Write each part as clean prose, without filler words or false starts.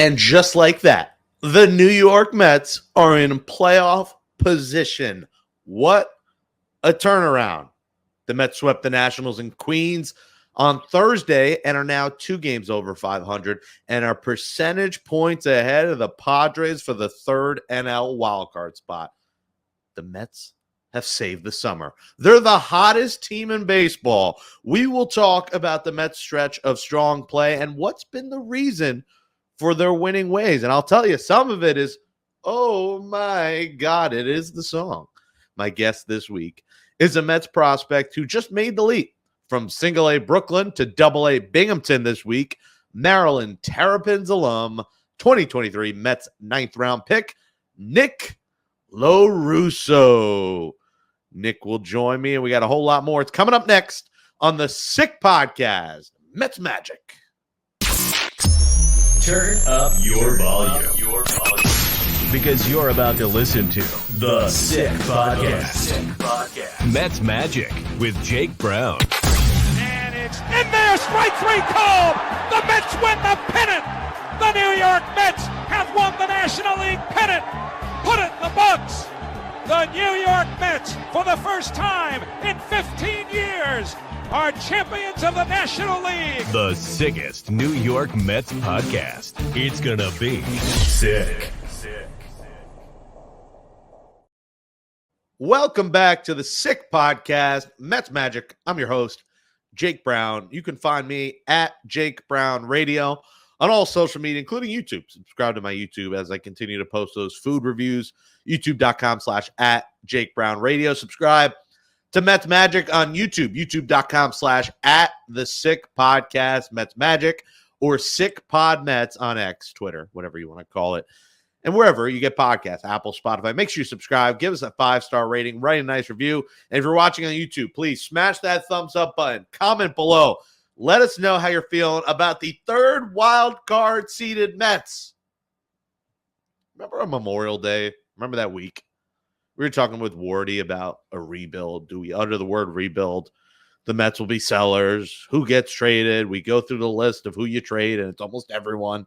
And just like that, the New York Mets are in playoff position. What a turnaround. The Mets swept the Nationals in Queens on Thursday and are now 2 games over 500 and are percentage points ahead of the Padres for the 3rd NL wildcard spot. The Mets have saved the summer. They're the hottest team in baseball. We will talk about the Mets' stretch of strong play and what's been the reason for their winning ways. And I'll tell you, some of it is, oh my God, it is the song. My guest this week is a Mets prospect who just made the leap from single-A Brooklyn to double-A Binghamton this week. Maryland Terrapins alum, 2023 Mets 9th round pick, Nick Lorusso. Nick will join me, and we got a whole lot more. It's coming up next on the Sick Podcast, Mets Magic. Turn up your volume. Because you're about to listen to the Sick Podcast. Mets Magic with Jake Brown. And it's in there, strike 3 called. The Mets win the pennant. The New York Mets have won the National League pennant. Put it in the books. The New York Mets, for the first time in 15 years, are champions of the National League. The sickest New York Mets podcast. It's gonna be sick. Welcome back to the Sick Podcast, Mets Magic. I'm your host, Jake Brown. You can find me at Jake Brown Radio on all social media, including YouTube. Subscribe to my YouTube as I continue to post those food reviews. YouTube.com/at Jake Brown Radio. Subscribe to Mets Magic on YouTube. YouTube.com/at the Sick Podcast Mets Magic, or Sick Pod Mets on X, Twitter, whatever you want to call it. And wherever you get podcasts, Apple, Spotify, make sure you subscribe. Give us a 5-star rating. Write a nice review. And if you're watching on YouTube, please smash that thumbs up button. Comment below. Let us know how you're feeling about the 3rd wild card seeded Mets. Remember on Memorial Day? Remember that week? We were talking with Wardy about a rebuild. Do we utter the word rebuild? The Mets will be sellers. Who gets traded? We go through the list of who you trade, and it's almost everyone.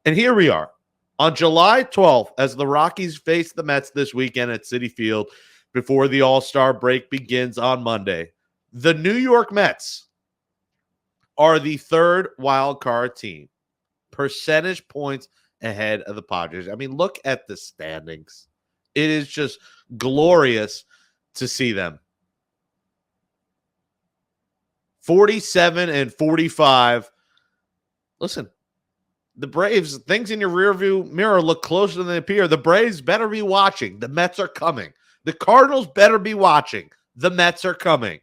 And here we are. On July 12th, as the Rockies face the Mets this weekend at Citi Field before the All-Star break begins on Monday, the New York Mets are the 3rd wild card team, percentage points ahead of the Padres. I mean, look at the standings. It is just glorious to see them. 47 and 45. Listen, the Braves, things in your rearview mirror look closer than they appear. The Braves better be watching. The Mets are coming. The Cardinals better be watching. The Mets are coming.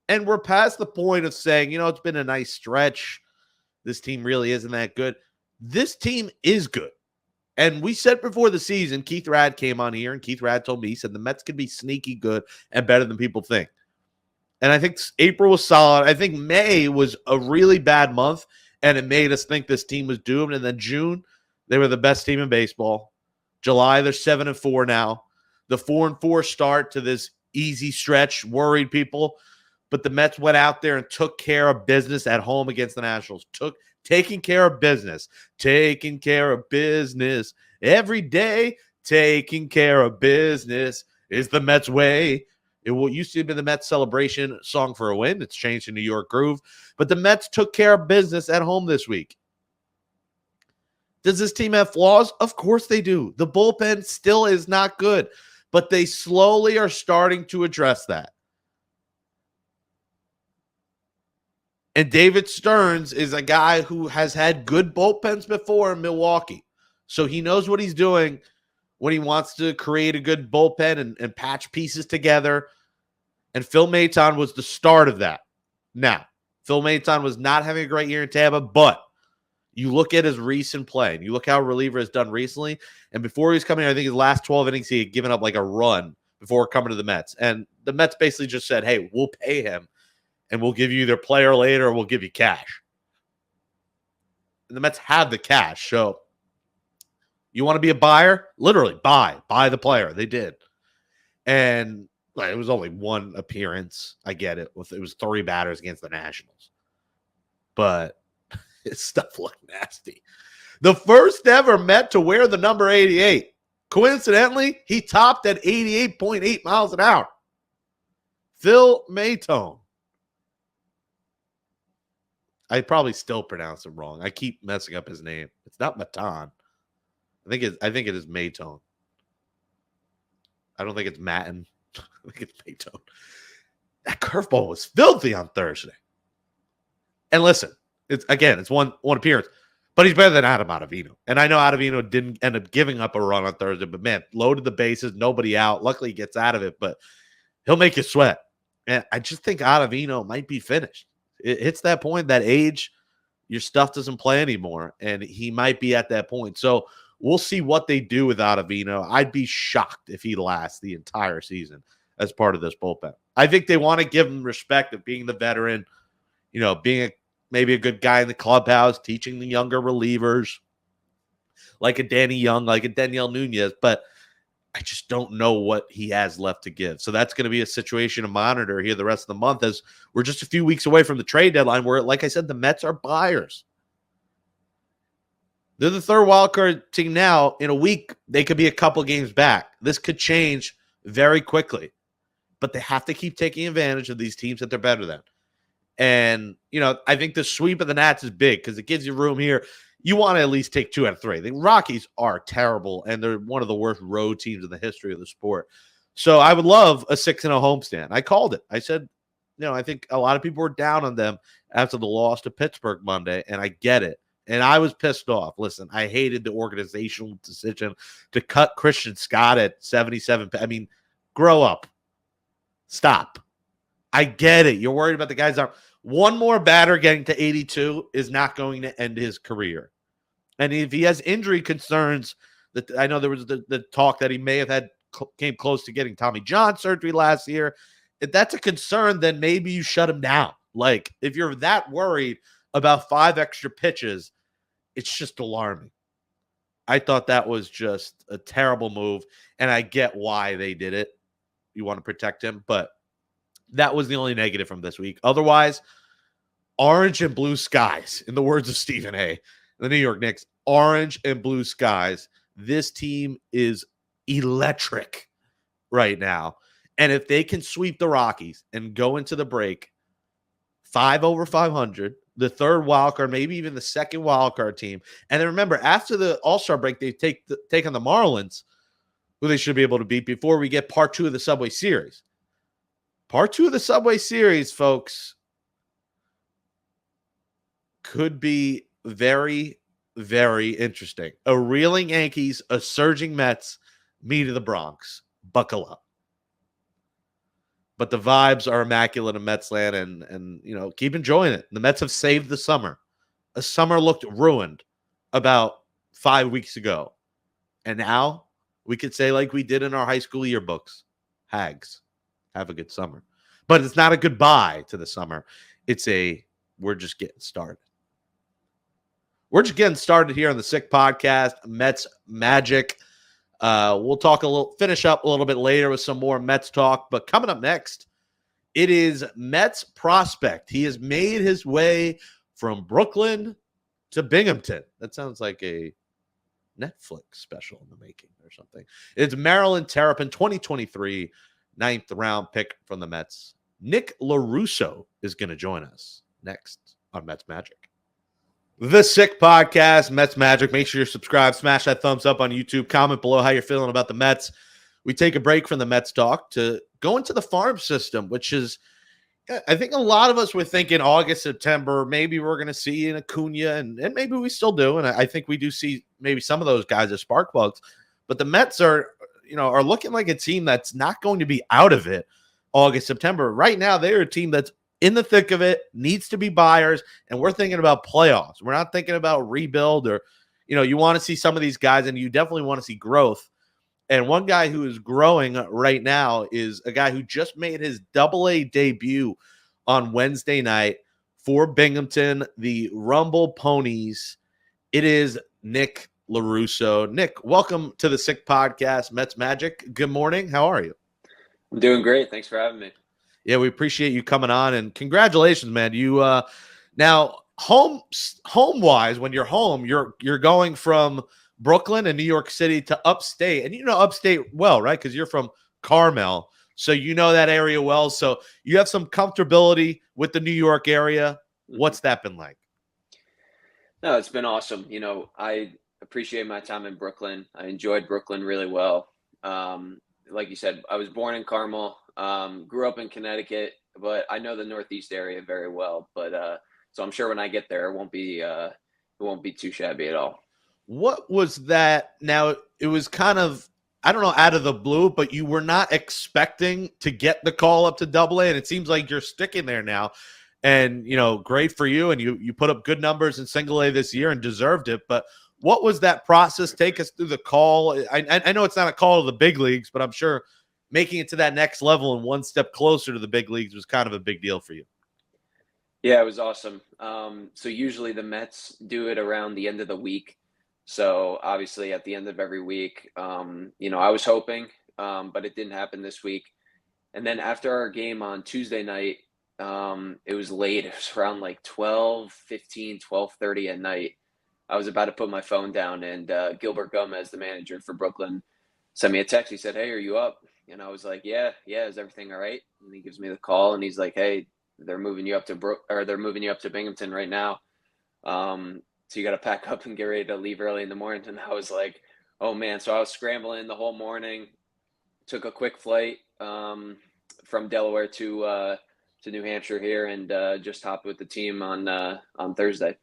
And we're past the point of saying, it's been a nice stretch. This team really isn't that good. This team is good. And we said before the season, Keith Rad came on here, and Keith Rad told me, he said the Mets could be sneaky good and better than people think. And I think April was solid. I think May was a really bad month, and it made us think this team was doomed. And then June, they were the best team in baseball. July, they're 7-4 now. The 4-4 start to this easy stretch worried people. But the Mets went out there and took care of business at home against the Nationals. Taking care of business. Taking care of business every day. Taking care of business is the Mets way. It used to be the Mets celebration song for a win. It's changed to New York Groove. But the Mets took care of business at home this week. Does this team have flaws? Of course they do. The bullpen still is not good. But they slowly are starting to address that. And David Stearns is a guy who has had good bullpens before in Milwaukee. So he knows what he's doing when he wants to create a good bullpen and patch pieces together. And Phil Maton was the start of that. Now, Phil Maton was not having a great year in Tampa, but you look at his recent play, and you look how a reliever has done recently. And before he was coming here, I think his last 12 innings, he had given up like a run before coming to the Mets. And the Mets basically just said, hey, we'll pay him. And we'll give you either player later or we'll give you cash. And the Mets have the cash. So you want to be a buyer? Literally, buy the player. They did. And it was only one appearance. I get it. It was 3 batters against the Nationals. But His stuff looked nasty. The first ever Met to wear the number 88. Coincidentally, he topped at 88.8 miles an hour. Phil Maytone. I probably still pronounce him wrong. I keep messing up his name. It's not Matan. I think it is Maytone. I don't think it's Matten. I think it's Maytone. That curveball was filthy on Thursday. And listen, it's one appearance, but he's better than Adam Ottavino. And I know Ottavino didn't end up giving up a run on Thursday, but man, loaded the bases, nobody out. Luckily, he gets out of it, but he'll make you sweat. And I just think Ottavino might be finished. It hits that point, that age, your stuff doesn't play anymore, and he might be at that point. So we'll see what they do with Ottavino. I'd be shocked if he lasts the entire season as part of this bullpen. I think they want to give him respect of being the veteran, being maybe a good guy in the clubhouse, teaching the younger relievers, like a Danny Young, like a Daniel Nunez, but I just don't know what he has left to give. So that's going to be a situation to monitor here the rest of the month, as we're just a few weeks away from the trade deadline where, like I said, the Mets are buyers. They're the third wildcard team now. In a week, they could be a couple games back. This could change very quickly, but they have to keep taking advantage of these teams that they're better than. And, I think the sweep of the Nats is big because it gives you room here. You want to at least take 2 out of 3. The Rockies are terrible, and they're one of the worst road teams in the history of the sport. So I would love a 6-0 homestand. I called it. I said, I think a lot of people were down on them after the loss to Pittsburgh Monday, and I get it. And I was pissed off. Listen, I hated the organizational decision to cut Christian Scott at 77. I mean, grow up. Stop. I get it. You're worried about the guys out. One more batter getting to 82 is not going to end his career. And if he has injury concerns, that I know there was the talk that he may have came close to getting Tommy John surgery last year. If that's a concern, then maybe you shut him down. Like, if you're that worried about 5 extra pitches, it's just alarming. I thought that was just a terrible move, and I get why they did it. You want to protect him, but that was the only negative from this week. Otherwise, orange and blue skies, in the words of Stephen A., the New York Knicks, orange and blue skies. This team is electric right now. And if they can sweep the Rockies and go into the break 5 over 500, the third wildcard, maybe even the second wildcard team. And then remember, after the All-Star break, they take on the Marlins, who they should be able to beat before we get part 2 of the Subway Series. Part 2 of the Subway Series, folks, could be very, very interesting. A reeling Yankees, a surging Mets, meet of the Bronx. Buckle up. But the vibes are immaculate in Mets land, and keep enjoying it. The Mets have saved the summer. A summer looked ruined about 5 weeks ago. And now we could say, like we did in our high school yearbooks, Hags, have a good summer. But it's not a goodbye to the summer. It's we're just getting started. We're just getting started here on the Sick Podcast, Mets Magic. We'll finish up a little bit later with some more Mets talk. But coming up next, it is Mets prospect. He has made his way from Brooklyn to Binghamton. That sounds like a Netflix special in the making or something. It's Maryland Terrapin, 2023 ninth round pick from the Mets. Nick Lorusso is going to join us next on Mets Magic. The Sick Podcast, Mets Magic. Make sure you're subscribed. Smash that thumbs up on YouTube. Comment below how you're feeling about the Mets. We take a break from the Mets talk to go into the farm system, which is, I think a lot of us were thinking August, September, maybe we're going to see an Acuna, and maybe we still do. And I think we do see maybe some of those guys as spark plugs. But the Mets are looking like a team that's not going to be out of it August, September. Right now, they're a team that's in the thick of it, needs to be buyers, and we're thinking about playoffs. We're not thinking about rebuild or, you want to see some of these guys, and you definitely want to see growth. And one guy who is growing right now is a guy who just made his AA debut on Wednesday night for Binghamton, the Rumble Ponies. It is Nick Lorusso. Nick, welcome to the Sick Podcast, Mets Magic. Good morning. How are you? I'm doing great. Thanks for having me. Yeah, we appreciate you coming on, and congratulations, man. You now home wise, when you're home, you're going from Brooklyn and New York City to upstate, and you know upstate well, right? Because you're from Carmel, so you know that area well. So you have some comfortability with the New York area. What's that been like? No, it's been awesome. I appreciate my time in Brooklyn. I enjoyed Brooklyn really well. Like you said, I was born in Carmel, grew up in Connecticut, but I know the Northeast area very well. But so I'm sure when I get there, it won't be too shabby at all. What was that? Now, it was kind of, I don't know, out of the blue, but you were not expecting to get the call up to AA, and it seems like you're sticking there now. And, great for you, and you put up good numbers in single A this year and deserved it. But what was that process? Take us through the call. I know it's not a call to the big leagues, but I'm sure making it to that next level and one step closer to the big leagues was kind of a big deal for you. Yeah, it was awesome. So usually the Mets do it around the end of the week. So obviously at the end of every week, I was hoping, but it didn't happen this week. And then after our game on Tuesday night, it was late. It was around like 12:15, 12:30 at night. I was about to put my phone down, and Gilbert Gomez, the manager for Brooklyn, sent me a text. He said, "Hey, are you up?" And I was like, "Yeah, is everything all right?" And he gives me the call, and he's like, "Hey, they're moving you up to Binghamton right now. So you got to pack up and get ready to leave early in the morning." And I was like, "Oh man!" So I was scrambling the whole morning. Took a quick flight from Delaware to New Hampshire here, and just hopped with the team on Thursday.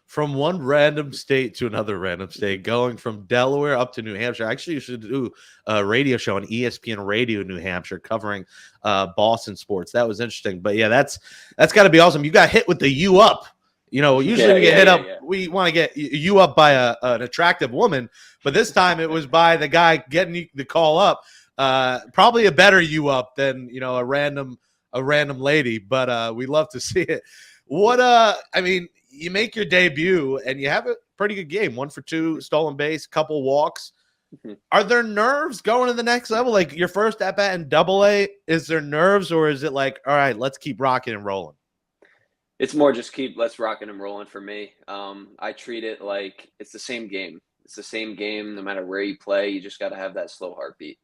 From one random state to another random state, going from Delaware up to New Hampshire. Actually, you should do a radio show on ESPN Radio New Hampshire covering Boston sports. That was interesting. But yeah, that's got to be awesome. You got hit with the U up. Usually we get hit up. Yeah. We want to get you up by an attractive woman, but this time it was by the guy getting the call up. Probably a better you up than a random lady. But we love to see it. You make your debut and you have a pretty good game. 1 for 2, stolen base, couple walks. Mm-hmm. Are there nerves going to the next level? Like your first at bat in AA, is there nerves, or is it like, all right, let's keep rocking and rolling? It's more just let's rocking and rolling for me. I treat it like it's the same game. It's the same game no matter where you play. You just got to have that slow heartbeat.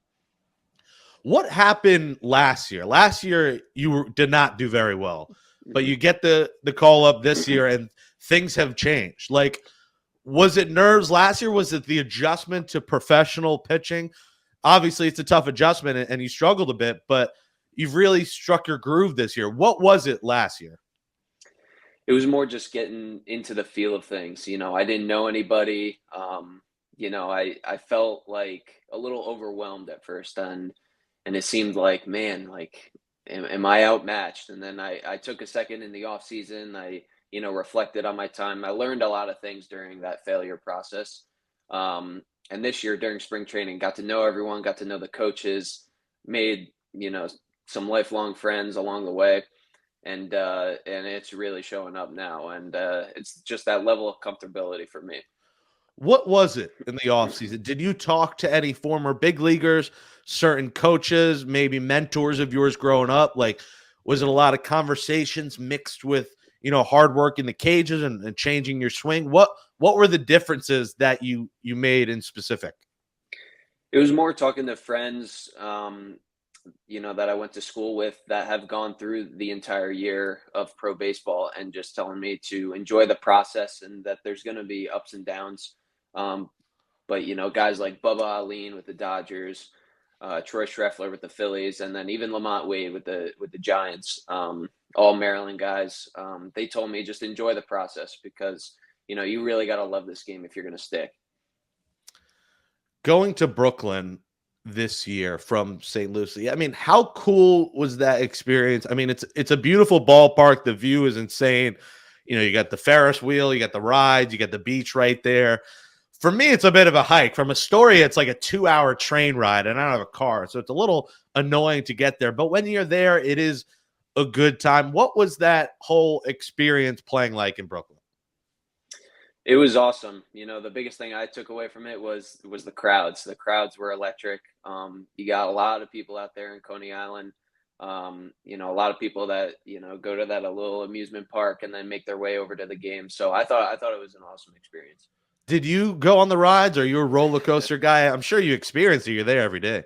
What happened last year? Last year you did not do very well. But you get the call up this year and things have changed. Like, was it nerves last year? Was it the adjustment to professional pitching? Obviously, it's a tough adjustment and you struggled a bit, but you've really struck your groove this year. What was it last year? It was more just getting into the feel of things. I didn't know anybody. I felt like a little overwhelmed at first, and it seemed like, man, like, am I outmatched? And then I took a second in the off season. I, reflected on my time. I learned a lot of things during that failure process. And this year during spring training, got to know everyone, got to know the coaches, made, some lifelong friends along the way. And it's really showing up now. And it's just that level of comfortability for me. What was it in the offseason? Did you talk to any former big leaguers, certain coaches, maybe mentors of yours growing up? Like, was it a lot of conversations mixed with, hard work in the cages and changing your swing? What were the differences that you made in specific? It was more talking to friends, that I went to school with that have gone through the entire year of pro baseball and just telling me to enjoy the process and that there's going to be ups and downs. But guys like Bubba Allin with the Dodgers, Troy Schreffler with the Phillies, and then even Lamont Wade with the Giants, all Maryland guys. They told me just enjoy the process because, you really got to love this game if you're going to stick. Going to Brooklyn this year from St. Lucie, how cool was that experience? It's a beautiful ballpark. The view is insane. You got the Ferris wheel, you got the rides, you got the beach right there. For me, it's a bit of a hike. From Astoria, it's like a 2-hour train ride, and I don't have a car, so it's a little annoying to get there. But when you're there, it is a good time. What was that whole experience playing like in Brooklyn? It was awesome. The biggest thing I took away from it was the crowds. The crowds were electric. You got a lot of people out there in Coney Island. A lot of people that, go to that a little amusement park and then make their way over to the game. So I thought it was an awesome experience. Did you go on the rides? Or are you a roller coaster guy? I'm sure you experience it. You're there every day.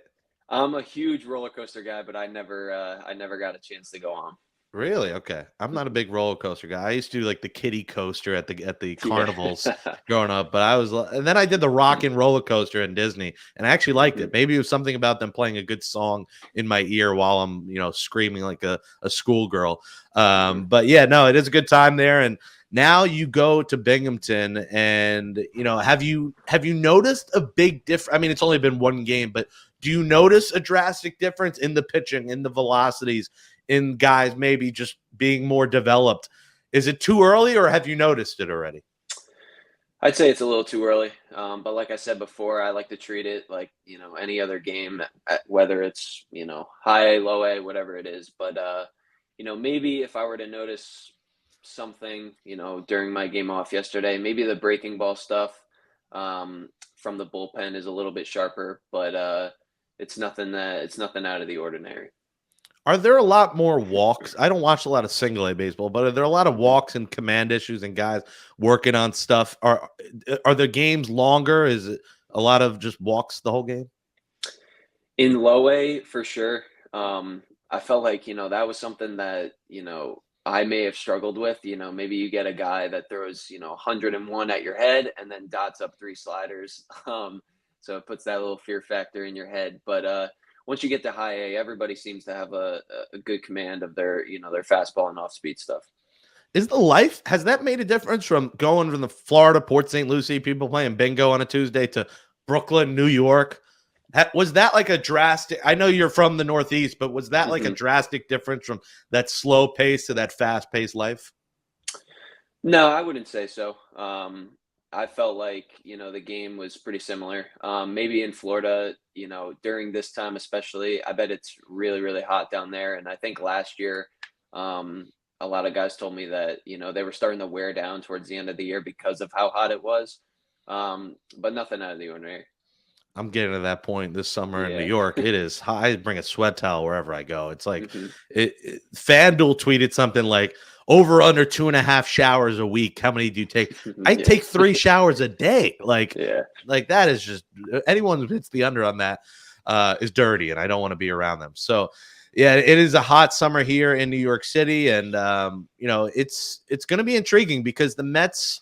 I'm a huge roller coaster guy, but I never got a chance to go on. Really? Okay. I'm not a big roller coaster guy. I used to do like the kiddie coaster at the carnivals Yeah. growing up, but and then I did the rock and roller coaster in Disney, and I actually liked it. Maybe it was something about them playing a good song in my ear while I'm, screaming like a schoolgirl. But yeah, no, it is a good time there. And now you go to Binghamton, and have you noticed a big difference? I mean, it's only been one game, but do you notice a drastic difference in the pitching, in the velocities, in guys maybe just being more developed? Is it too early, or have you noticed it already? I'd say it's a little too early. But like I said before, I like to treat it like, any other game, whether it's, high A, low A, whatever it is. But, maybe if I were to notice something, during my game off yesterday, maybe the breaking ball stuff from the bullpen is a little bit sharper, but it's nothing out of the ordinary. Are there a lot more walks? I don't watch a lot of single A baseball, but are there a lot of walks and command issues and guys working on stuff? Are the games longer? Is it a lot of just walks the whole game? In low A, for sure. I felt like, that was something that, I may have struggled with. Maybe you get a guy that throws, 101 at your head and then dots up 3 sliders. So it puts that little fear factor in your head. But once you get to high A, everybody seems to have a good command of their fastball and off speed stuff. Has that made a difference from going from the Florida, Port St. Lucie, people playing bingo on a Tuesday, to Brooklyn, New York? Was that like a drastic? I know you're from the Northeast, but was that like a drastic difference from that slow pace to that fast paced life? No, I wouldn't say so. I felt like, the game was pretty similar. Maybe in Florida, during this time especially, I bet it's really, really hot down there. And I think last year, a lot of guys told me that, they were starting to wear down towards the end of the year because of how hot it was. But nothing out of the ordinary. I'm getting to that point this summer in New York. It is hot. I bring a sweat towel wherever I go. It's like FanDuel tweeted something like, over under 2.5 showers a week. How many do you take? I take 3 showers a day. Like that is just, anyone who hits the under on that is dirty, and I don't want to be around them. So yeah, it is a hot summer here in New York City. And it's going to be intriguing because the Mets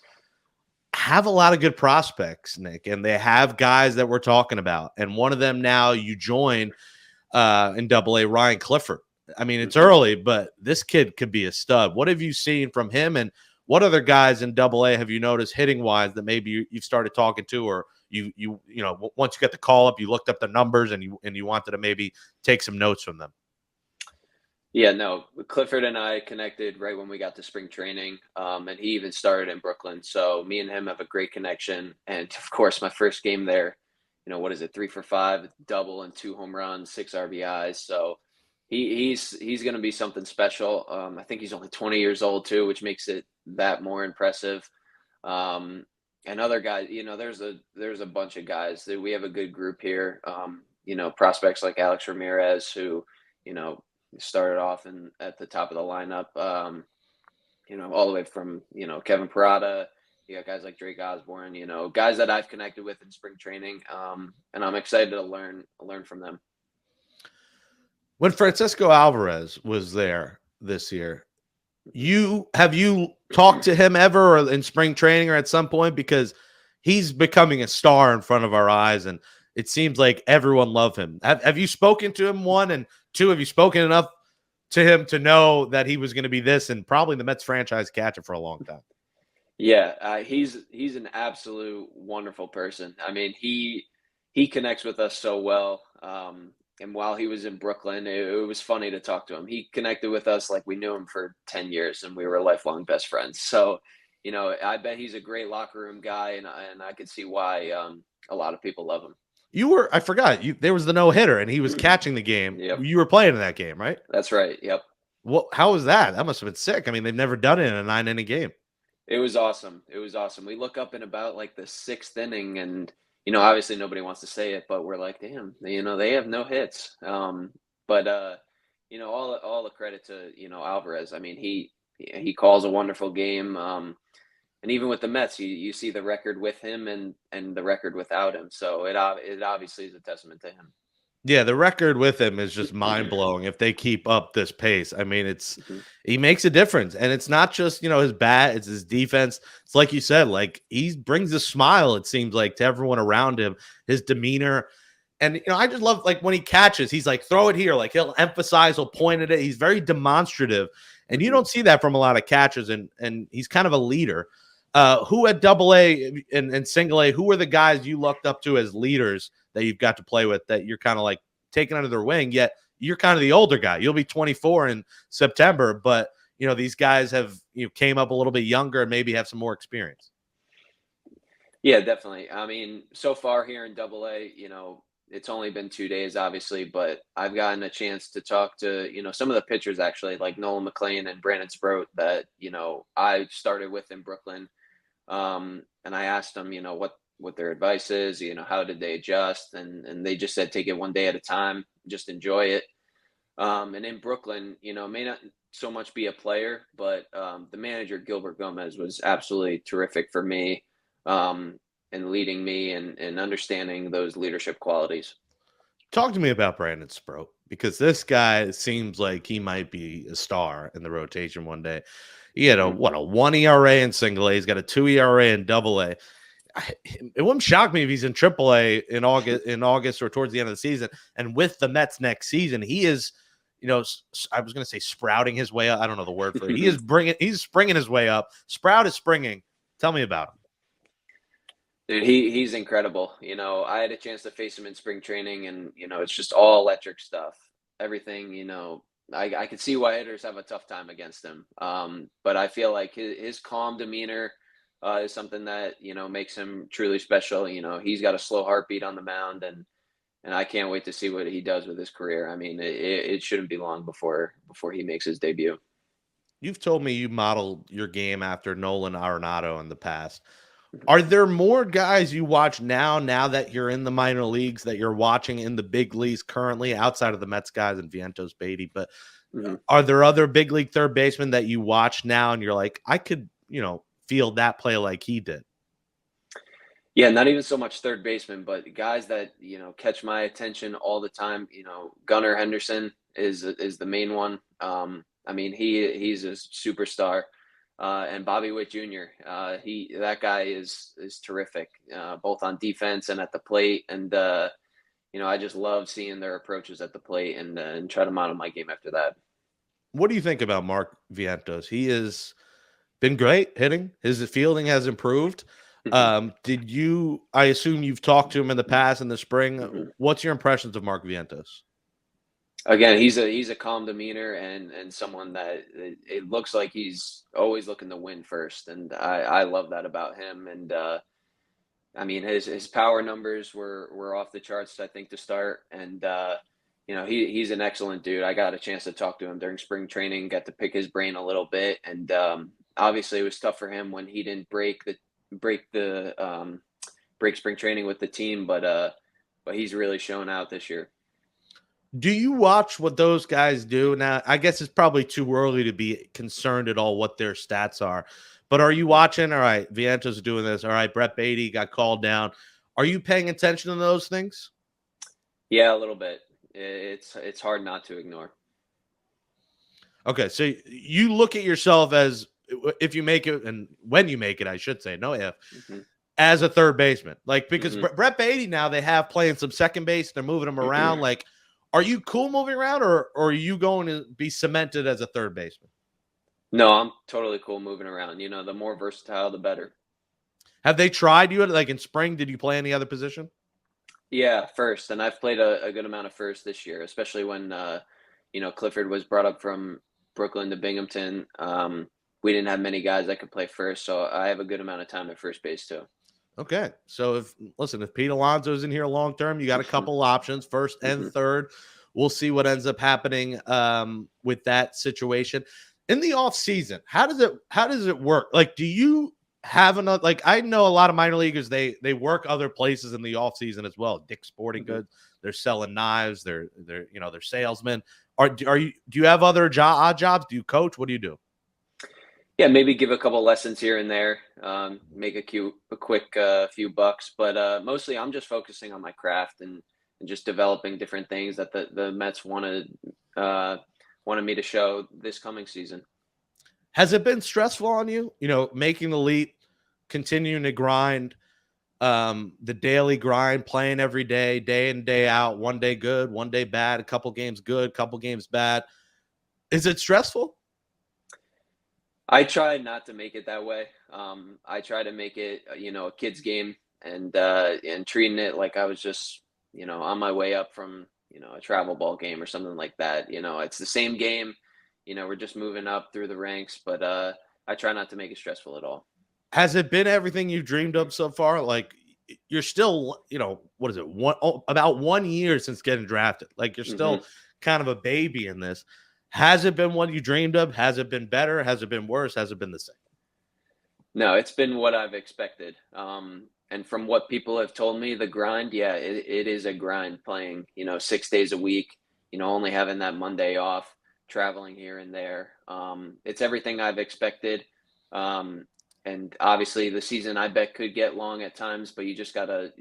have a lot of good prospects, Nick, and they have guys that we're talking about. And one of them now you join in AA, Ryan Clifford. I mean, it's early, but this kid could be a stud. What have you seen from him, and what other guys in AA have you noticed hitting wise that maybe you've started talking to, or you once you get the call up, you looked up the numbers and you wanted to maybe take some notes from them? Yeah, no, Clifford and I connected right when we got to spring training, and he even started in Brooklyn. So me and him have a great connection. And of course, my first game there, what is it, 3 for 5, double and 2 home runs, 6 RBIs. So he's going to be something special. I think he's only 20 years old too, which makes it that more impressive. And other guys, there's a bunch of guys that we have a good group here. Prospects like Alex Ramirez, who, started off at the top of the lineup, all the way from, Kevin Parada. You got guys like Drake Osborne, guys that I've connected with in spring training. And I'm excited to learn from them. When Francisco Alvarez was there this year, have you talked to him ever, or in spring training or at some point? Because he's becoming a star in front of our eyes, and it seems like everyone loves him. Have you spoken to him, 1, and 2, have you spoken enough to him to know that he was going to be this and probably the Mets franchise catcher for a long time? Yeah, he's an absolute wonderful person. I mean, he connects with us so well. And while he was in Brooklyn, it was funny to talk to him. He connected with us like we knew him for 10 years and we were lifelong best friends. So, I bet he's a great locker room guy, and I could see why a lot of people love him. I forgot, there was the no-hitter and he was catching the game. Yep. You were playing in that game, right? That's right. Yep. Well, how was that? That must have been sick. I mean, they've never done it in a 9-inning game. It was awesome. We look up in about like the 6th inning, and obviously nobody wants to say it, but we're like, damn, they have no hits. But all the credit to, Alvarez. I mean, he calls a wonderful game. And even with the Mets, you see the record with him and the record without him. So it obviously is a testament to him. Yeah, the record with him is just mind blowing. If they keep up this pace, I mean, he makes a difference, and it's not just his bat; it's his defense. It's like you said, like he brings a smile. It seems like to everyone around him, his demeanor, and I just love like when he catches, he's like throw it here, like he'll emphasize, he'll point at it. He's very demonstrative, and you don't see that from a lot of catchers, and he's kind of a leader. Who at AA and single A, who were the guys you looked up to as leaders that you've got to play with that you're kind of like taking under their wing, yet you're kind of the older guy. You'll be 24 in September, but these guys have came up a little bit younger and maybe have some more experience. Yeah, definitely. I mean, so far here in AA, it's only been 2 days, obviously, but I've gotten a chance to talk to, some of the pitchers actually, like Nolan McLean and Brandon Sproat that, I started with in Brooklyn. And I asked them, what their advice is, how did they adjust? And they just said, take it one day at a time, just enjoy it. And in Brooklyn, may not so much be a player, but the manager, Gilbert Gomez, was absolutely terrific for me and leading me and understanding those leadership qualities. Talk to me about Brandon Sproat, because this guy seems like he might be a star in the rotation one day. He had a 1 ERA in single A. He's got a 2 ERA in AA. It wouldn't shock me if he's in AAA in August or towards the end of the season. And with the Mets next season, he is, I was going to say sprouting his way up. I don't know the word for it. He's springing his way up. Sprout is springing. Tell me about him. Dude, he's incredible. I had a chance to face him in spring training, and it's just all electric stuff. Everything, I could see why hitters have a tough time against him. But I feel like his calm demeanor is something that makes him truly special. He's got a slow heartbeat on the mound, and I can't wait to see what he does with his career. I mean, it shouldn't be long before he makes his debut. You've told me you modeled your game after Nolan Arenado in the past. Are there more guys you watch now that you're in the minor leagues that you're watching in the big leagues currently, outside of the Mets guys and Vientos, Beatty? But are there other big league third basemen that you watch now and you're like, I could, feel that play like he did? Yeah, not even so much third baseman, but guys that, catch my attention all the time. Gunnar Henderson is the main one. I mean, he's a superstar. And Bobby Witt Jr. That guy is terrific, both on defense and at the plate. And I just love seeing their approaches at the plate and try to model my game after that. What do you think about Mark Vientos? He has been great hitting. His fielding has improved. I assume you've talked to him in the past in the spring. What's your impressions of Mark Vientos? Again, he's a calm demeanor and someone that it looks like he's always looking to win first. And I love that about him. And I mean, his power numbers were off the charts, I think, to start. And he's an excellent dude. I got a chance to talk to him during spring training, got to pick his brain a little bit. And obviously it was tough for him when he didn't break spring training with the team, but he's really shown out this year. Do you watch what those guys do? Now, I guess it's probably too early to be concerned at all what their stats are, but are you watching? All right, Vientos is doing this. All right, Brett Beatty got called down. Are you paying attention to those things? Yeah, a little bit. It's hard not to ignore. Okay, so you look at yourself as, if you make it, and when you make it, I should say, no if, as a third baseman. Like, because Brett Beatty now, they have playing some second base. They're moving him around. Like, are you cool moving around, or are you going to be cemented as a third baseman? No, I'm totally cool moving around. The more versatile, the better. Have they tried you like in spring? Did you play any other position? Yeah, first. And I've played a good amount of first this year, especially when, Clifford was brought up from Brooklyn to Binghamton. We didn't have many guys that could play first, so I have a good amount of time at first base too. Okay. So if Pete Alonso's in here long term, you got a couple options, first and third. We'll see what ends up happening with that situation. In the off season, how does it work? Like, do you have another, like, I know a lot of minor leaguers, they work other places in the off season as well. Dick's Sporting Goods, they're selling knives, they're salesmen. Do you have other odd jobs? Do you coach? What do you do? Yeah, maybe give a couple lessons here and there, make a quick few bucks, but mostly I'm just focusing on my craft and just developing different things that the Mets wanted me to show this coming season. Has it been stressful on you? You know, making the leap, continuing to grind, the daily grind, playing every day, day in, day out, one day good, one day bad, a couple games good, couple games bad. Is it stressful? I try not to make it that way. I try to make it, a kid's game and treating it like I was just, on my way up from, a travel ball game or something like that. It's the same game. We're just moving up through the ranks, but I try not to make it stressful at all. Has it been everything you've dreamed of so far? Like, you're still, what is it? About 1 year since getting drafted. Like, you're still kind of a baby in this. Has it been what you dreamed of? Has it been better? Has it been worse? Has it been the same? No, it's been what I've expected. And from what people have told me, the grind, yeah, it is a grind playing, 6 days a week, only having that Monday off, traveling here and there. It's everything I've expected. And obviously the season I bet could get long at times, but you just got to,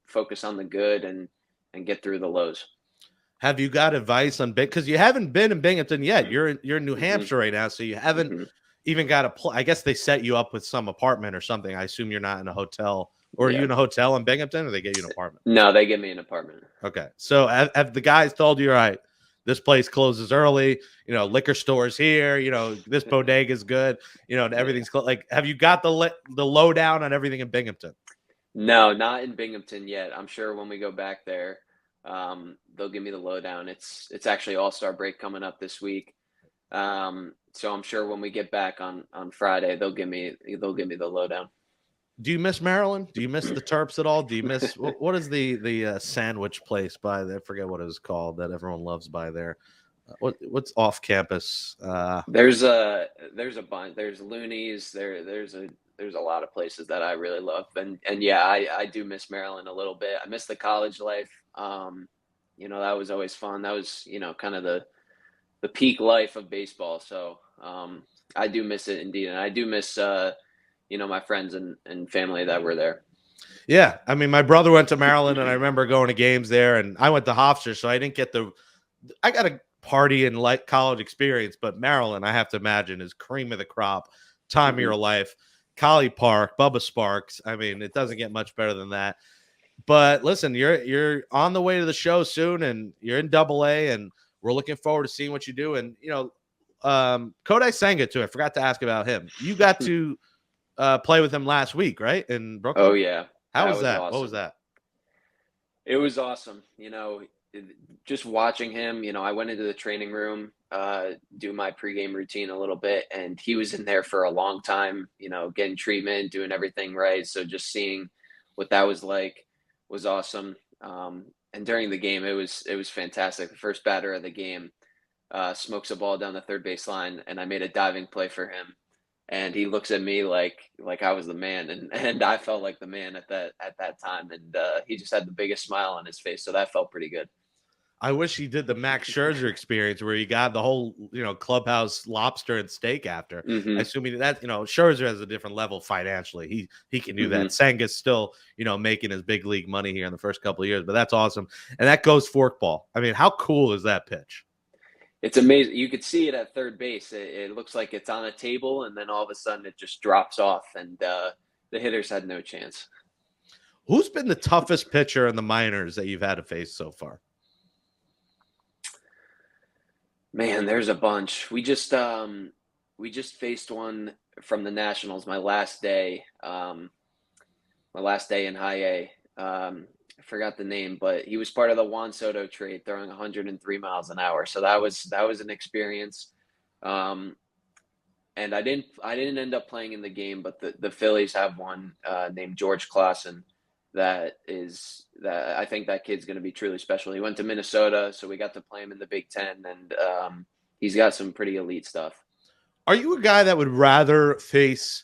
focus on the good and get through the lows. Have you got advice on because you haven't been in Binghamton yet? You're in New Hampshire right now, so you haven't even got a I guess they set you up with some apartment or something. I assume you're not in a hotel, or are you in a hotel in Binghamton, or they get you an apartment? No, they give me an apartment. Okay, so have the guys told you, all right, this place closes early, liquor stores here, this bodega is good, and everything's closed. Like, have you got the lowdown on everything in Binghamton? No, not in Binghamton yet. I'm sure when we go back there, they'll give me the lowdown. It's actually All-Star break coming up this week. So I'm sure when we get back on Friday, they'll give me the lowdown. Do you miss Maryland? Do you miss the Terps at all? Do you miss what is the sandwich place by there? I forget what it was called that everyone loves by there. What's off campus? There's a bunch. There's Looney's. There's a lot of places that I really love, and yeah, I do miss Maryland a little bit. I miss the college life. That was always fun. That was kind of the peak life of baseball. So I do miss it indeed, and I do miss my friends and family that were there. Yeah, I mean, my brother went to Maryland, and I remember going to games there, and I went to Hofstra, so I didn't get I got a party and like college experience, but Maryland, I have to imagine, is cream of the crop, time of your life. Colley Park, Bubba Sparks. I mean, it doesn't get much better than that. But listen, you're on the way to the show soon, and you're in AA, and we're looking forward to seeing what you do. And Kodai Senga too. I forgot to ask about him. You got to play with him last week, right, in Brooklyn? Oh yeah. How was that? Awesome. What was that? It was awesome. Just watching him. I went into the training room, do my pregame routine a little bit, and he was in there for a long time. Getting treatment, doing everything right. So just seeing what that was like was awesome. And during the game, it was fantastic. The first batter of the game smokes a ball down the third base line, and I made a diving play for him. And he looks at me like I was the man, and I felt like the man at that time. And he just had the biggest smile on his face, so that felt pretty good. I wish he did the Max Scherzer experience where he got the whole, clubhouse lobster and steak after. Assuming that, Scherzer has a different level financially. He can do that. Senga's still, making his big league money here in the first couple of years, but that's awesome. And that goes forkball. I mean, how cool is that pitch? It's amazing. You could see it at third base. It looks like it's on a table, and then all of a sudden it just drops off, and the hitters had no chance. Who's been the toughest pitcher in the minors that you've had to face so far? Man, there's a bunch. We just faced one from the Nationals my last day in high A. I forgot the name, but he was part of the Juan Soto trade, throwing 103 miles an hour. So that was an experience. And I didn't end up playing in the game, but the Phillies have one named George Clausen that I think that kid's going to be truly special. He went to Minnesota, so we got to play him in the Big Ten, and he's got some pretty elite stuff. Are you a guy that would rather face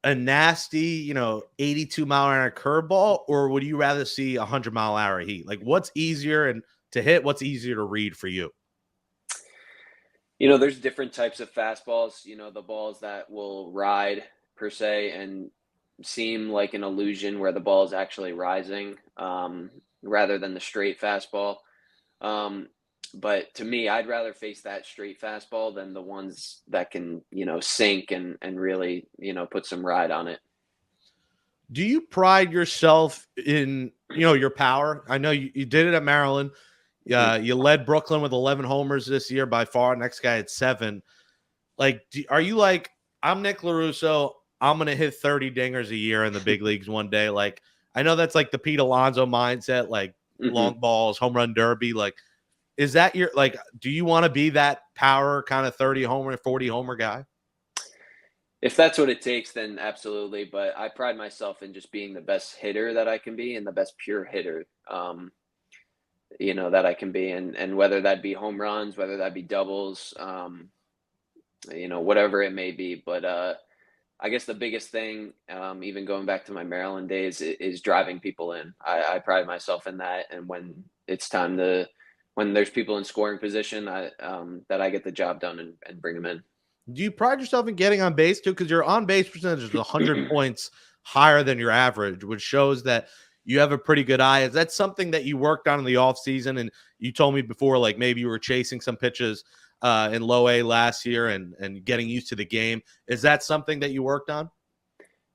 a nasty, 82-mile-an-hour curveball, or would you rather see 100-mile-an-hour heat? Like, what's easier to hit? What's easier to read for you? There's different types of fastballs, the balls that will ride per se and seem like an illusion where the ball is actually rising, rather than the straight fastball. But to me, I'd rather face that straight fastball than the ones that can, sink and really, put some ride on it. Do you pride yourself in, your power? I know you did it at Maryland. You led Brooklyn with 11 homers this year by far. Next guy at 7. Like, are you like, I'm Nick Lorusso, I'm going to hit 30 dingers a year in the big leagues one day? Like, I know that's like the Pete Alonso mindset, like long balls, home run derby. Like, is that your, like, do you want to be that power kind of 30 homer, 40 homer guy? If that's what it takes, then absolutely. But I pride myself in just being the best hitter that I can be and the best pure hitter, that I can be. And whether that be home runs, whether that be doubles, whatever it may be. But I guess the biggest thing, even going back to my Maryland days, is driving people in. I pride myself in that. And when it's time when there's people in scoring position, that I get the job done and bring them in. Do you pride yourself in getting on base too? Because your on base percentage is 100 points higher than your average, which shows that you have a pretty good eye. Is that something that you worked on in the offseason? And you told me before, like maybe you were chasing some pitches in low A last year and getting used to the game. Is that something that you worked on?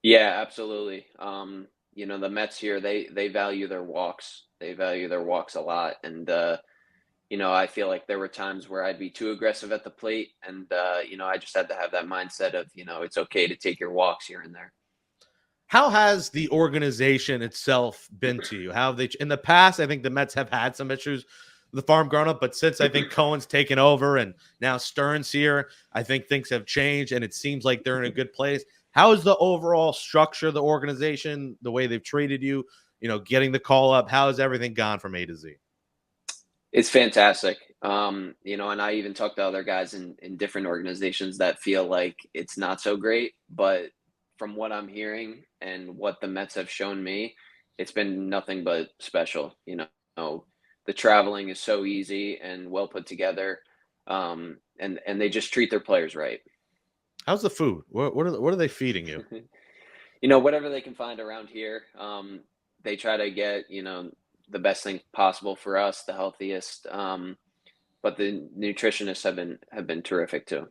Yeah, absolutely. The Mets here, they value their walks. They value their walks a lot. And, I feel like there were times where I'd be too aggressive at the plate. And, I just had to have that mindset of, it's okay to take your walks here and there. How has the organization itself been to you? How have they, in the past, I think the Mets have had some issues with the farm growing up, but since I think Cohen's taken over and now Stern's here, I think things have changed and it seems like they're in a good place. How is the overall structure of the organization, the way they've treated you, getting the call up? How has everything gone from A to Z? It's fantastic. And I even talked to other guys in different organizations that feel like it's not so great, but from what I'm hearing and what the Mets have shown me, it's been nothing but special. The traveling is so easy and well put together. And they just treat their players right. How's the food? What are they feeding you? Whatever they can find around here. They try to get, the best thing possible for us, the healthiest. But the nutritionists have been terrific too.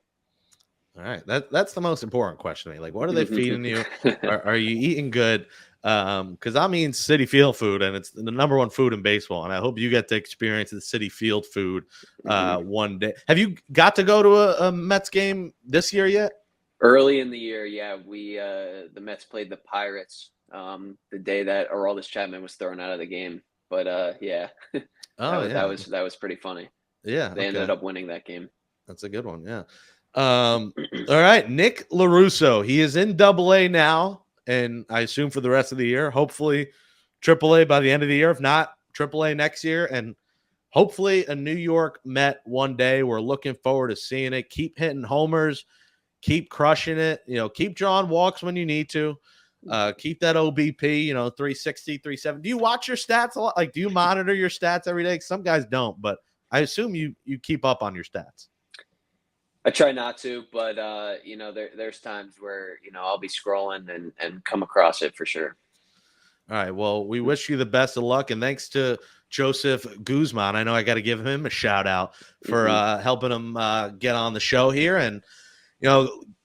All right. That's the most important question to me. Like, what are they feeding you? Are you eating good? Because I'm eating Citi Field food, and it's the number one food in baseball. And I hope you get to experience the Citi Field food one day. Have you got to go to a Mets game this year yet? Early in the year, yeah. We the Mets played the Pirates the day that Aroldis Chapman was thrown out of the game. But yeah, that was pretty funny. Yeah, they ended up winning that game. That's a good one. Yeah. All right, Nick Lorusso. He is in AA now, and I assume for the rest of the year. Hopefully, AAA by the end of the year. If not, AAA next year, and hopefully a New York Met one day. We're looking forward to seeing it. Keep hitting homers, keep crushing it. Keep drawing walks when you need to. Keep that OBP, 360, 370. Do you watch your stats a lot? Like, do you monitor your stats every day? Some guys don't, but I assume you keep up on your stats. I try not to, but there's times where I'll be scrolling and come across it for sure. All right. Well, we wish you the best of luck, and thanks to Joseph Guzman. I know I got to give him a shout out for helping him get on the show here, and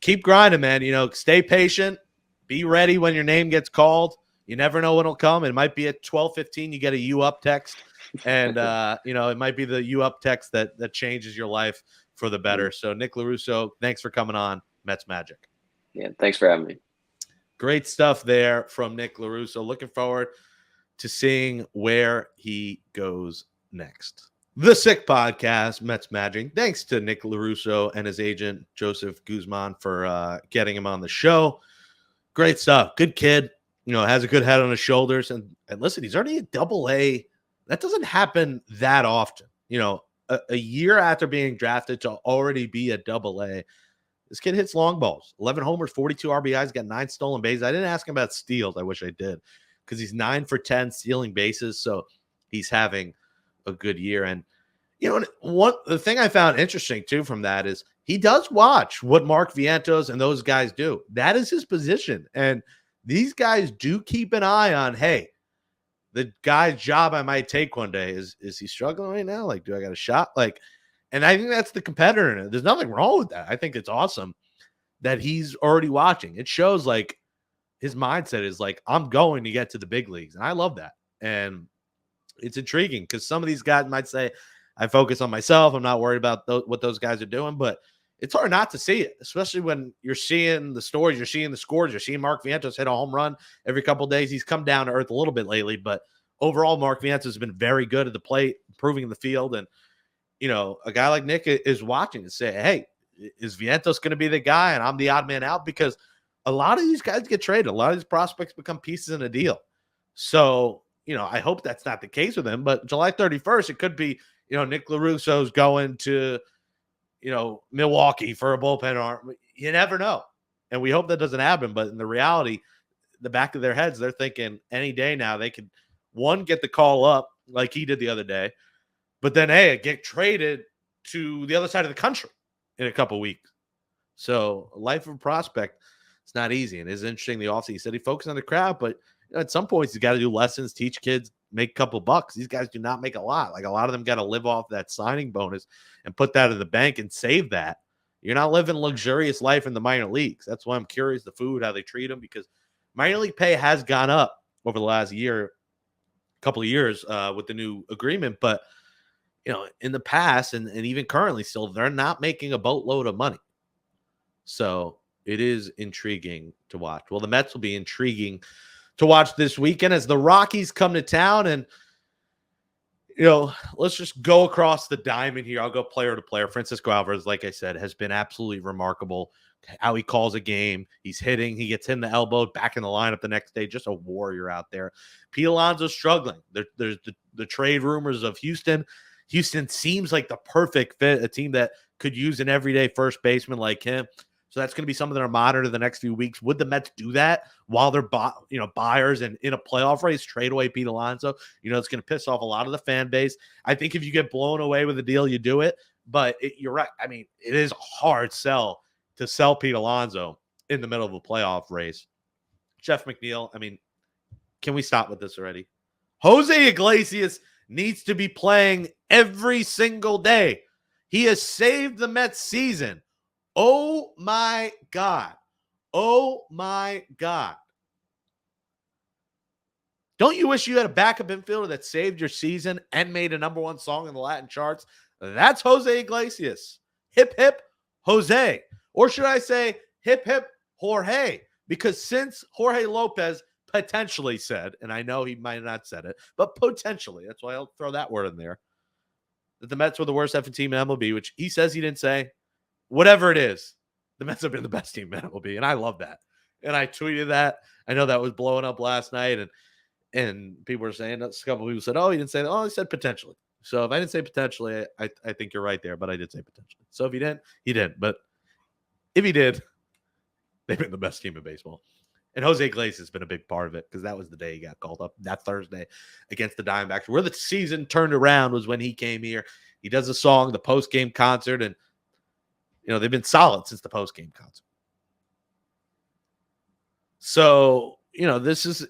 keep grinding, man. Stay patient. Be ready when your name gets called. You never know when it'll come. It might be at 12:15. You get a "you up" text, and it might be the "you up" text that changes your life for the better. So, Nick Lorusso, thanks for coming on Mets Magic. Yeah, thanks for having me. Great stuff there from Nick Lorusso. Looking forward to seeing where he goes next. The Sick Podcast, Mets Magic. Thanks to Nick Lorusso and his agent Joseph Guzman for getting him on the show. Great stuff. Good kid. Has a good head on his shoulders. And listen, he's already at AA. That doesn't happen that often. A year after being drafted to already be at AA. This kid hits long balls. 11 homers, 42 RBIs, got 9 stolen bases. I didn't ask him about steals. I wish I did, because he's 9 for 10 stealing bases. So he's having a good year. And, The thing I found interesting too from that is he does watch what Mark Vientos and those guys do. That is his position. And these guys do keep an eye on, hey, the guy's job I might take one day, is he struggling right now? Like, do I got a shot? Like, and I think that's the competitor in it. There's nothing wrong with that. I think it's awesome that he's already watching. It shows like his mindset is like, I'm going to get to the big leagues. And I love that. And it's intriguing because some of these guys might say, I focus on myself. I'm not worried about what those guys are doing, but it's hard not to see it, especially when you're seeing the stories, you're seeing the scores, you're seeing Mark Vientos hit a home run every couple of days. He's come down to earth a little bit lately, but overall, Mark Vientos has been very good at the plate, improving in the field. And, a guy like Nick is watching and say, hey, is Vientos going to be the guy? And I'm the odd man out, because a lot of these guys get traded. A lot of these prospects become pieces in a deal. So, I hope that's not the case with him, but July 31st, it could be, Nick Lorusso's going to, Milwaukee for a bullpen arm. You never know. And we hope that doesn't happen. But in the reality, the back of their heads, they're thinking any day now they could, one, get the call up like he did the other day, but then, hey, get traded to the other side of the country in a couple weeks. So life of a prospect, it's not easy. And it's interesting, the offseason, he said he focused on the crowd, but at some points he's got to do lessons, teach kids, make a couple bucks. These guys do not make a lot. Like, a lot of them got to live off that signing bonus and put that in the bank and save that. You're not living a luxurious life in the minor leagues. That's why I'm curious, the food, how they treat them, because minor league pay has gone up over the last couple of years with the new agreement. But, in the past and even currently still, they're not making a boatload of money. So it is intriguing to watch. Well, the Mets will be intriguing to watch this weekend as the Rockies come to town. And, let's just go across the diamond here. I'll go player to player. Francisco Alvarez, like I said, has been absolutely remarkable. How he calls a game. He's hitting. He gets hit in the elbow, back in the lineup the next day. Just a warrior out there. Pete Alonso's struggling. There's the trade rumors of Houston. Houston seems like the perfect fit, a team that could use an everyday first baseman like him. So that's going to be something that are monitored the next few weeks. Would the Mets do that while they're buyers and in a playoff race, trade away Pete Alonso? It's going to piss off a lot of the fan base. I think if you get blown away with a deal, you do it. But you're right. I mean, it is a hard sell to sell Pete Alonso in the middle of a playoff race. Jeff McNeil, I mean, can we stop with this already? Jose Iglesias needs to be playing every single day. He has saved the Mets season. Oh my God. Oh my God. Don't you wish you had a backup infielder that saved your season and made a number one song in the Latin charts? That's Jose Iglesias. Hip, hip, Jose. Or should I say hip, hip, Jorge? Because since Jorge Lopez potentially said, and I know he might have not said it, but potentially, that's why I'll throw that word in there, that the Mets were the worst effing team in MLB, which he says he didn't say. Whatever it is, the Mets have been the best team in MLB, and I love that. And I tweeted that. I know that was blowing up last night, and people were saying, a couple of people said, oh, he didn't say that. Oh, he said potentially. So if I didn't say potentially, I think you're right there, but I did say potentially. So if he didn't, he didn't. But if he did, they've been the best team in baseball. And Jose Iglesias has been a big part of it, because that was the day he got called up, that Thursday against the Diamondbacks. Where the season turned around was when he came here. He does a song, the post-game concert, and they've been solid since the post-game concert. So, this is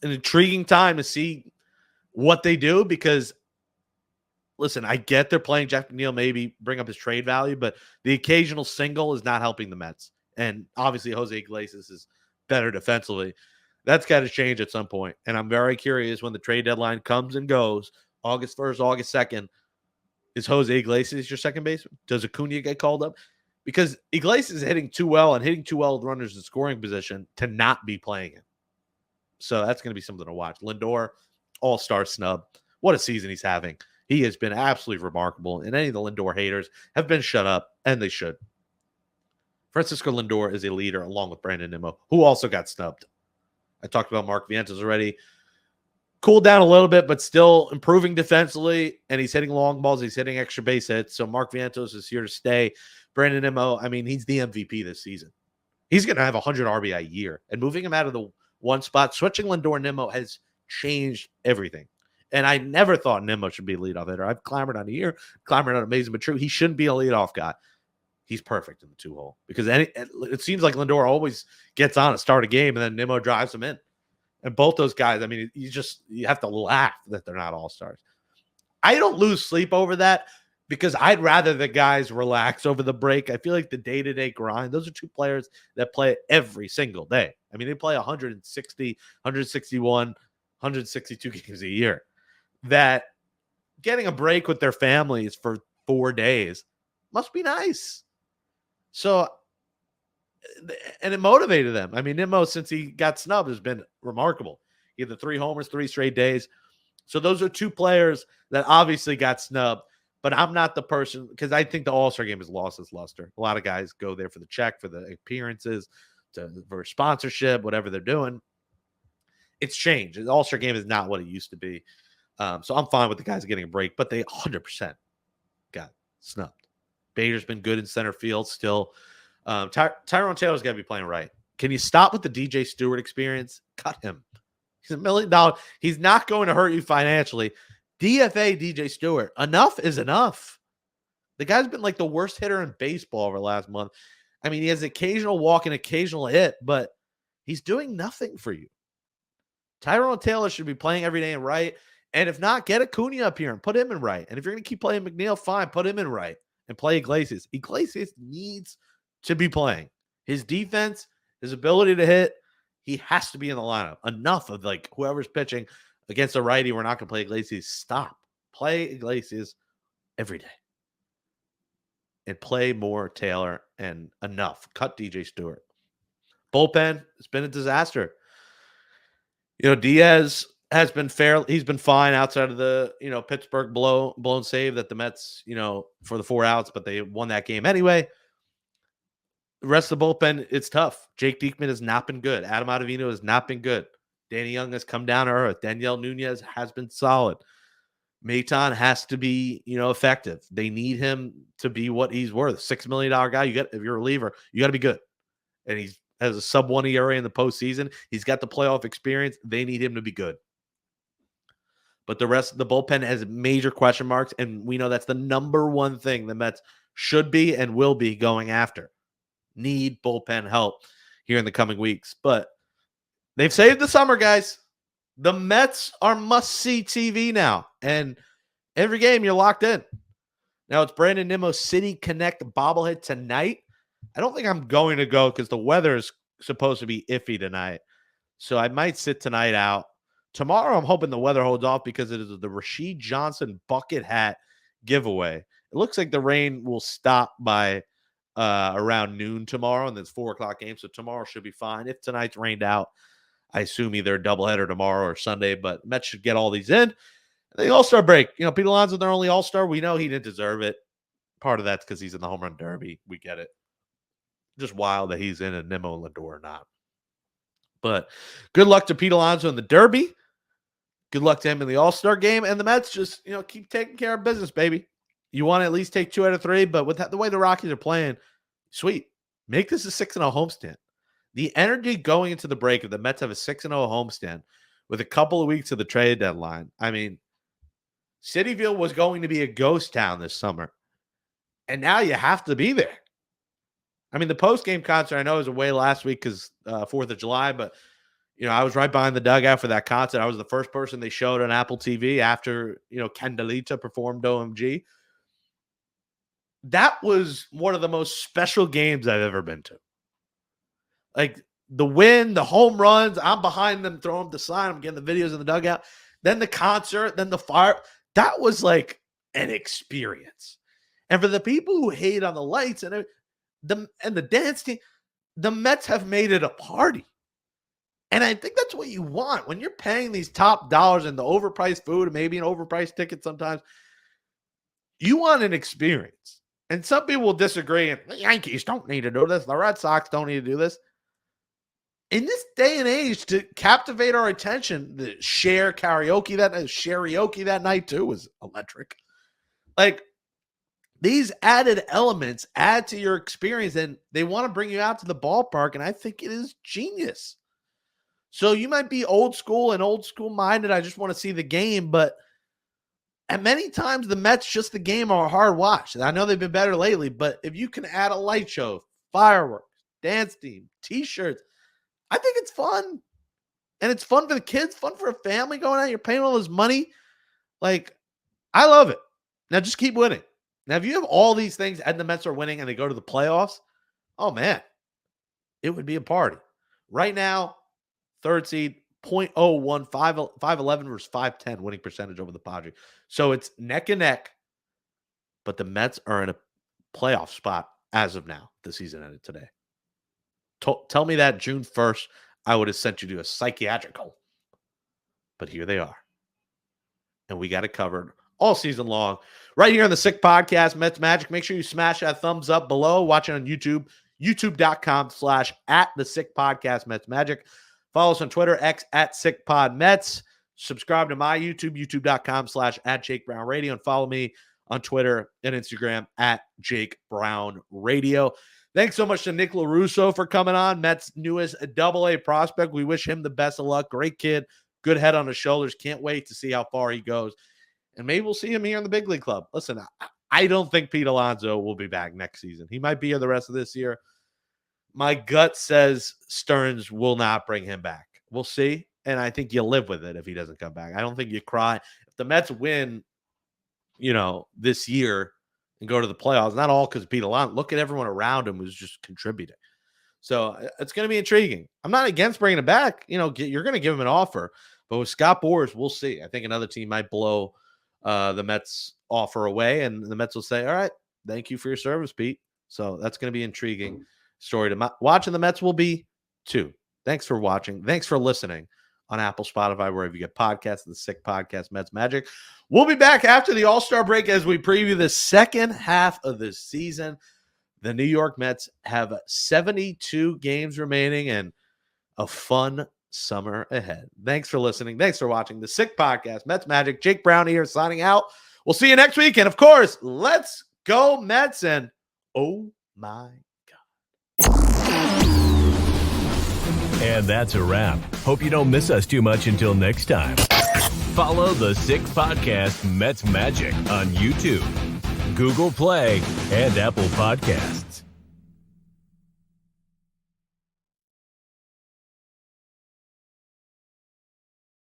an intriguing time to see what they do, because, listen, I get they're playing Jeff McNeil, maybe bring up his trade value, but the occasional single is not helping the Mets. And obviously Jose Iglesias is better defensively. That's got to change at some point. And I'm very curious when the trade deadline comes and goes, August 1st, August 2nd, is Jose Iglesias your second baseman? Does Acuna get called up? Because Iglesias is hitting too well and hitting too well with runners in scoring position to not be playing him. So that's going to be something to watch. Lindor, all-star snub. What a season he's having. He has been absolutely remarkable. And any of the Lindor haters have been shut up, and they should. Francisco Lindor is a leader along with Brandon Nimmo, who also got snubbed. I talked about Mark Vientos already. Cooled down a little bit, but still improving defensively, and he's hitting long balls. He's hitting extra base hits. So Mark Vientos is here to stay. Brandon Nimmo, I mean, he's the MVP this season. He's going to have 100 RBI a year. And moving him out of the one spot, switching Lindor and Nimmo has changed everything. And I never thought Nimmo should be a leadoff hitter. I've clamored on a year, clamored on Amazing but True. He shouldn't be a leadoff guy. He's perfect in the 2-hole because it seems like Lindor always gets on to start a game and then Nimmo drives him in. And both those guys, I mean, you have to laugh that they're not all-stars. I don't lose sleep over that because I'd rather the guys relax over the break. I feel like the day-to-day grind, those are two players that play every single day. I mean, they play 160, 161, 162 games a year. That getting a break with their families for 4 days must be nice. So, and it motivated them. I mean, Nimmo, since he got snubbed, has been remarkable. He had the 3 homers, 3 straight days. So those are two players that obviously got snubbed. But I'm not the person, because I think the All-Star game has lost its luster. A lot of guys go there for the check, for the appearances, for sponsorship, whatever they're doing. It's changed. The All-Star game is not what it used to be. So I'm fine with the guys getting a break, but they 100% got snubbed. Bader's been good in center field still. Tyrone Taylor's got to be playing right. Can you stop with the DJ Stewart experience? Cut him. He's $1 million. He's not going to hurt you financially. DFA DJ Stewart. Enough is enough. The guy's been like the worst hitter in baseball over the last month. I mean, he has occasional walk and occasional hit, but he's doing nothing for you. Tyrone Taylor should be playing every day in right. And if not, get Acuna up here and put him in right. And if you're going to keep playing McNeil, fine, put him in right and play Iglesias. Iglesias needs to be playing. His defense, his ability to hit, he has to be in the lineup. Enough of like whoever's pitching against a righty, we're not going to play Iglesias. Stop. Play Iglesias every day. And play more Taylor and enough. Cut DJ Stewart. Bullpen, it's been a disaster. You know, Diaz has been fair. He's been fine outside of the, Pittsburgh blown save that the Mets, for the 4 outs, but they won that game anyway. The rest of the bullpen, it's tough. Jake Diekman has not been good. Adam Ottavino has not been good. Danny Young has come down to earth. Daniel Nunez has been solid. Maton has to be, effective. They need him to be what he's worth. $6 million guy. If you're a reliever, you got to be good. And he has a sub-1 ERA in the postseason. He's got the playoff experience. They need him to be good. But the rest of the bullpen has major question marks, and we know that's the number one thing the Mets should be and will be going after. Need bullpen help here in the coming weeks. But they've saved the summer, guys. The Mets are must-see TV now, and every game you're locked in. Now it's Brandon Nimmo's City Connect bobblehead tonight. I don't think I'm going to go because the weather is supposed to be iffy tonight, so I might sit tonight out. Tomorrow, I'm hoping the weather holds off because it is the Rasheed Johnson bucket hat giveaway. It looks like the rain will stop by around noon tomorrow, and it's 4 o'clock game, so tomorrow should be fine. If tonight's rained out, I assume either a doubleheader tomorrow or Sunday, but Mets should get all these in. And the All-Star break. Pete Alonso, their only All-Star. We know he didn't deserve it. Part of that's because he's in the home run derby. We get it. Just wild that he's in a Nimmo Lindor or not. But good luck to Pete Alonso in the derby. Good luck to him in the All-Star game. And the Mets just, keep taking care of business, baby. You want to at least take 2 out of 3, but with the way the Rockies are playing, sweet. Make this a 6-0 homestand. The energy going into the break, if the Mets have a 6-0 homestand with a couple of weeks of the trade deadline, I mean, Cityville was going to be a ghost town this summer. And now you have to be there. I mean, the post-game concert, I know, was away last week because 4th of July, but I was right behind the dugout for that concert. I was the first person they showed on Apple TV after, Candelita performed OMG. That was one of the most special games I've ever been to. Like, the win, the home runs, I'm behind them, throwing them to sign. I'm getting the videos in the dugout. Then the concert, then the fire. That was like an experience. And for the people who hate on the lights and the dance team, the Mets have made it a party. And I think that's what you want when you're paying these top dollars and the overpriced food and maybe an overpriced ticket sometimes. You want an experience. And some people will disagree. And the Yankees don't need to do this. The Red Sox don't need to do this. In this day and age, to captivate our attention, the karaoke that night too was electric. Like, these added elements add to your experience, and they want to bring you out to the ballpark, and I think it is genius. So you might be old school minded. I just want to see the game, but at many times the Mets just the game are a hard watch. I know they've been better lately, but if you can add a light show, fireworks, dance team, T-shirts, I think it's fun. And it's fun for the kids, fun for a family going out. You're paying all this money. Like, I love it. Now just keep winning. Now, if you have all these things and the Mets are winning and they go to the playoffs, oh, man, it would be a party. Right now, third seed, 0.01, 511 versus 510 winning percentage over the Padres. So it's neck and neck, but the Mets are in a playoff spot as of now. The season ended today. Tell me that June 1st, I would have sent you to a psychiatrical. But here they are. And we got it covered all season long. Right here on the Sick Podcast, Mets Magic. Make sure you smash that thumbs up below. Watch it on YouTube, youtube.com/@the-sick-podcast Mets Magic. Follow us on Twitter, X @SickPodMets. Subscribe to my YouTube, youtube.com/@JakeBrownRadio. And follow me on Twitter and Instagram @JakeBrownRadio. Thanks so much to Nick Lorusso for coming on, Mets' newest AA prospect. We wish him the best of luck. Great kid, good head on his shoulders. Can't wait to see how far he goes. And maybe we'll see him here in the big league club. Listen, I don't think Pete Alonso will be back next season. He might be here the rest of this year. My gut says Stearns will not bring him back. We'll see. And I think you live with it if he doesn't come back. I don't think you cry. If the Mets win, this year and go to the playoffs, not all because of Pete Alonso. Look at everyone around him who's just contributing. So it's going to be intriguing. I'm not against bringing him back. You're going to give him an offer. But with Scott Boras, we'll see. I think another team might blow the Mets offer away, and the Mets will say, all right, thank you for your service, Pete. So that's going to be intriguing story to watch, and the Mets will be too. Thanks for watching. Thanks for listening on Apple, Spotify, wherever you get podcasts, the Sick Podcast, Mets Magic. We'll be back after the All-Star break as we preview the second half of the season. The New York Mets have 72 games remaining and a fun summer ahead. Thanks for listening. Thanks for watching the Sick Podcast, Mets Magic. Jake Brown here signing out. We'll see you next week. And of course, let's go Mets. And oh my God. And that's a wrap. Hope you don't miss us too much until next time. Follow the Sick Podcast Mets Magic on YouTube, Google Play, and Apple Podcasts.